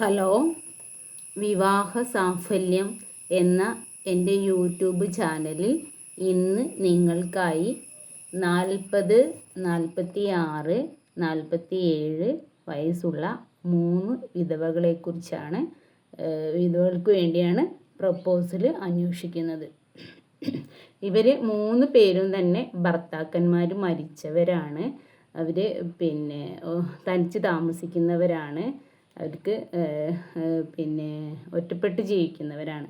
Hello, വിവാഹ സാഫല്യം എന്ന എൻ്റെ യൂട്യൂബ് ചാനലിൽ ഇന്ന് നിങ്ങൾക്കായി 40, 46, 47 വയസ്സുള്ള 3 വിധവകളെക്കുറിച്ചാണ് വിധവകൾക്ക് വേണ്ടിയാണ് പ്രപ്പോസൽ അന്വേഷിക്കുന്നത്. ഇവർ 3 പേരും തന്നെ ഭർത്താക്കന്മാർ മരിച്ചവരാണ്. അവർ തനിച്ച് താമസിക്കുന്നവരാണ്. അവർക്ക് ഒറ്റപ്പെട്ട് ജീവിക്കുന്നവരാണ്.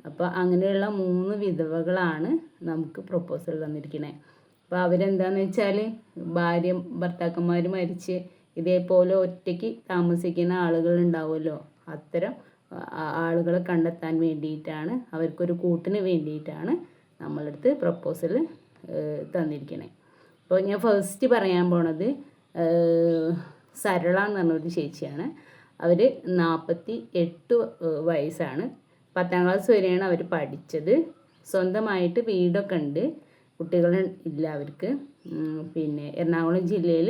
അപ്പോൾ അങ്ങനെയുള്ള 3 വിധവകളാണ് നമുക്ക് പ്രപ്പോസൽ തന്നിരിക്കുന്നത്. അപ്പോൾ അവരെന്താണെന്ന് വെച്ചാൽ ഭർത്താക്കന്മാർ മരിച്ച് ഇതേപോലെ ഒറ്റയ്ക്ക് താമസിക്കുന്ന ആളുകളുണ്ടാവുമല്ലോ, അത്തരം ആളുകളെ കണ്ടെത്താൻ വേണ്ടിയിട്ടാണ്, അവർക്കൊരു കൂട്ടിന് വേണ്ടിയിട്ടാണ് നമ്മളടുത്ത് പ്രപ്പോസൽ തന്നിരിക്കുന്നത്. അപ്പോൾ ഞാൻ ഫസ്റ്റ് പറയാൻ പോണത് സരള എന്ന് പറഞ്ഞൊരു ചേച്ചിയാണ്. അവർ 48 വയസ്സാണ്. 10ാം ക്ലാസ് വരെയാണ് അവർ പഠിച്ചത്. സ്വന്തമായിട്ട് വീടൊക്കെ ഉണ്ട്, കുട്ടികൾ ഇല്ല അവർക്ക്. എറണാകുളം ജില്ലയിൽ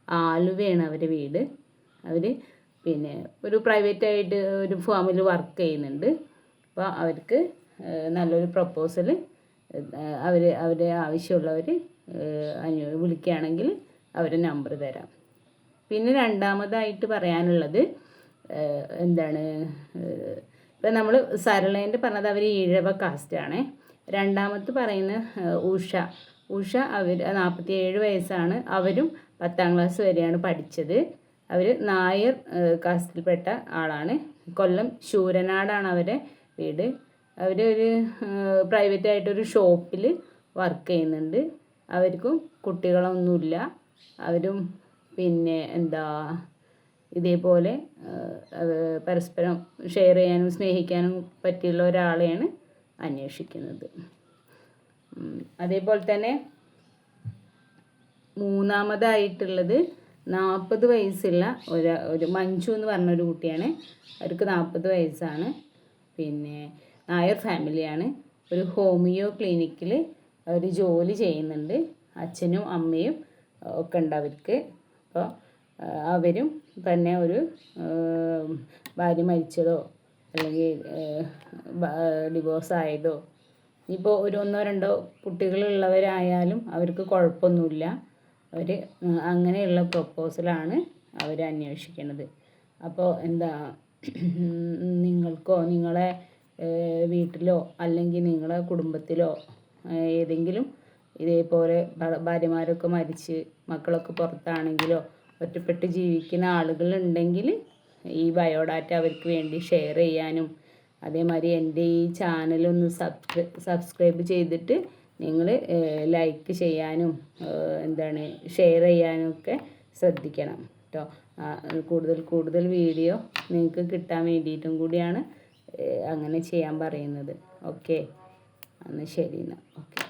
ആലുവയാണ് അവരുടെ വീട്. അവർ ഒരു പ്രൈവറ്റായിട്ട് ഒരു ഫാമിൽ വർക്ക് ചെയ്യുന്നുണ്ട്. അപ്പോൾ അവർക്ക് നല്ലൊരു പ്രപ്പോസൽ അവരെ ആവശ്യമുള്ളവർ വിളിക്കുകയാണെങ്കിൽ അവരെ നമ്പർ തരാം. പിന്നെ രണ്ടാമതായിട്ട് പറയാനുള്ളത് ഇപ്പം നമ്മൾ സരളേൻ്റെ പറഞ്ഞത് അവർ ഈഴവ കാസ്റ്റാണ്. രണ്ടാമത് പറയുന്ന ഉഷ അവർ 47 വയസ്സാണ്. അവരും 10ാം ക്ലാസ് വരെയാണ് പഠിച്ചത്. അവർ നായർ കാസ്റ്റിൽപ്പെട്ട ആളാണ്. കൊല്ലം ശൂരനാടാണ് അവരുടെ വീട്. അവർ ഒരു പ്രൈവറ്റായിട്ടൊരു ഷോപ്പിൽ വർക്ക് ചെയ്യുന്നുണ്ട്. അവർക്കും കുട്ടികളൊന്നുമില്ല. അവരും ഇതേപോലെ പരസ്പരം ഷെയർ ചെയ്യാനും സ്നേഹിക്കാനും പറ്റിയുള്ള ഒരാളെയാണ് അന്വേഷിക്കുന്നത്. അതേപോലെ തന്നെ മൂന്നാമതായിട്ടുള്ളത് 40 വയസ്സുള്ള ഒരു മഞ്ജു എന്ന് പറഞ്ഞൊരു കുട്ടിയാണ്. അവർക്ക് 40 വയസ്സാണ്. നായർ ഫാമിലിയാണ്. ഒരു ഹോമിയോ ക്ലിനിക്കിൽ അവർ ജോലി ചെയ്യുന്നുണ്ട്. അച്ഛനും അമ്മയും ഒക്കെ ഉണ്ട് അവർക്ക്. അപ്പോൾ അവരും തന്നെ ഒരു ഭാര്യ മരിച്ചതോ അല്ലെങ്കിൽ ഡിവോഴ്സ് ആയതോ ഇപ്പോൾ ഒരു 1-2 കുട്ടികളുള്ളവരായാലും അവർക്ക് കുഴപ്പമൊന്നുമില്ല. അവർ അങ്ങനെയുള്ള പ്രപ്പോസലാണ് അവർ അന്വേഷിക്കുന്നത്. അപ്പോൾ നിങ്ങൾക്കോ നിങ്ങളെ വീട്ടിലോ അല്ലെങ്കിൽ നിങ്ങളെ കുടുംബത്തിലോ ഏതെങ്കിലും ഇതേപോലെ ഭാര്യമാരൊക്കെ മരിച്ച് മക്കളൊക്കെ പുറത്താണെങ്കിലോ ഒറ്റപ്പെട്ട് ജീവിക്കുന്ന ആളുകളുണ്ടെങ്കിൽ ഈ ബയോഡാറ്റ അവർക്ക് വേണ്ടി ഷെയർ ചെയ്യാനും അതേമാതിരി എൻ്റെ ഈ ചാനലൊന്ന് സബ്സ്ക്രൈബ് ചെയ്തിട്ട് നിങ്ങൾ ലൈക്ക് ചെയ്യാനും ഷെയർ ചെയ്യാനും ഒക്കെ ശ്രദ്ധിക്കണം കേട്ടോ. കൂടുതൽ വീഡിയോ നിങ്ങൾക്ക് കിട്ടാൻ വേണ്ടിയിട്ടും കൂടിയാണ് അങ്ങനെ ചെയ്യാൻ പറയുന്നത്. ഓക്കെ, എന്നാൽ ശരി. എന്നാൽ ഓക്കെ.